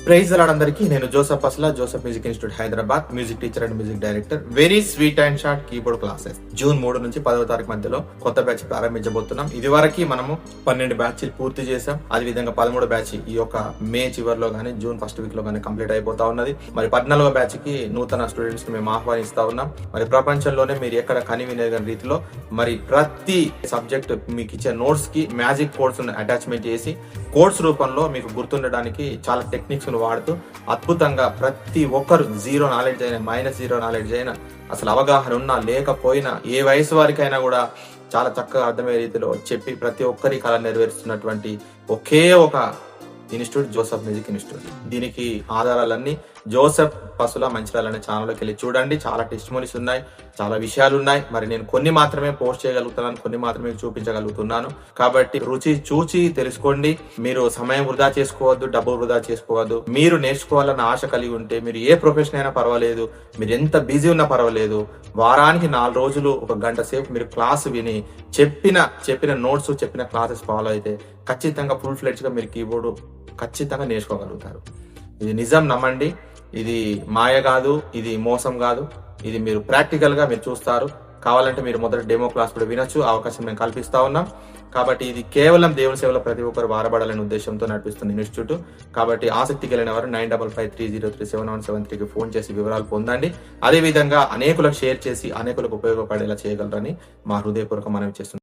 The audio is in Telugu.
ప్రైజ్ అందరికీ నేను జోసఫ్ అస్లా, Joseph music institute Hyderabad, music teacher and music director. Very sweet and short keyboard classes June 3 నుంచి 10వ తారీఖు మధ్యలో కొత్త బ్యాచ్ ప్రారంభించబోతున్నాం. ఇది వరకు మనము 12 బ్యాచ్లు పూర్తి చేసాం. అదే విధంగా 13వ బ్యాచ్ ఈ యొక్క మే చివరిలో గానీ జూన్ ఫస్ట్ వీక్ లో గానీ కంప్లీట్ అయిపోతా ఉన్నది. మరి 14వ బ్యాచ్ కి నూతన స్టూడెంట్స్ ని మేము ఆహ్వానిస్తా ఉన్నాం. మరి ప్రపంచంలోనే మీరు ఎక్కడ కనివినే రీతిలో మరి ప్రతి సబ్జెక్ట్ మీకు ఇచ్చే నోట్స్ కి మ్యాజిక్ కోడ్స్ అటాచ్మెంట్ చేసి కోడ్స్ రూపంలో మీకు గుర్తుండడానికి చాలా టెక్నిక్స్ వాడుతూ అద్భుతంగా ప్రతి ఒక్కరు జీరో నాలెడ్జ్ అయినా -0 నాలెడ్జ్ అయినా అసలు అవగాహన ఉన్నా లేకపోయినా ఏ వయసు వారికైనా కూడా చాలా చక్కగా అర్థమయ్యే రీతిలో చెప్పి ప్రతి ఒక్కరి కళ నెరవేరుస్తున్నటువంటి ఒకే ఒక ఇన్స్టిట్యూట్ జోసఫ్ మ్యూజిక్ ఇన్స్టిట్యూట్. దీనికి ఆధారాలన్నీ జోసఫ్ పసుల మంచిర్యాల అనే ఛానల్లోకి వెళ్ళి చూడండి. చాలా టెస్టిమోనీస్ ఉన్నాయి, చాలా విషయాలు ఉన్నాయి. మరి నేను కొన్ని మాత్రమే పోస్ట్ చేయగలుగుతున్నాను, కొన్ని మాత్రమే చూపించగలుగుతున్నాను. కాబట్టి రుచి చూచి తెలుసుకోండి. మీరు సమయం వృధా చేసుకోవద్దు, డబ్బు వృధా చేసుకోవద్దు. మీరు నేర్చుకోవాలన్న ఆశ కలిగి ఉంటే మీరు ఏ ప్రొఫెషన్ అయినా పర్వాలేదు, మీరు ఎంత బిజీ ఉన్నా పర్వాలేదు, వారానికి 4 రోజులు 1 గంట సేపు మీరు క్లాస్ విని చెప్పిన నోట్స్ చెప్పిన క్లాసెస్ ఫాలో అయితే ఖచ్చితంగా ఫుల్ ఫ్లెడ్జ్ గా మీరు కీబోర్డు ఖచ్చితంగా నేర్చుకోగలుగుతారు. ఇది నిజం, నమ్మండి. ఇది మాయ కాదు, ఇది మోసం కాదు. ఇది మీరు ప్రాక్టికల్ గా మీరు చూస్తారు. కావాలంటే మీరు మొదటి డెమో క్లాస్ కూడా వినొచ్చు, అవకాశం మేము కల్పిస్తా ఉన్నాం. కాబట్టి ఇది కేవలం దేవుని సేవలో ప్రతి ఒక్కరు వారబడాలనే ఉద్దేశంతో నడిపిస్తున్న ఇన్స్టిట్యూట్. కాబట్టి ఆసక్తి కలిగిన వారు 9553037173కి ఫోన్ చేసి వివరాలు పొందండి. అదే విధంగా అనేకులకు షేర్ చేసి అనేకులకు ఉపయోగపడేలా చేయగలరని మా హృదయపూర్వక మనవి చేస్తున్నాం.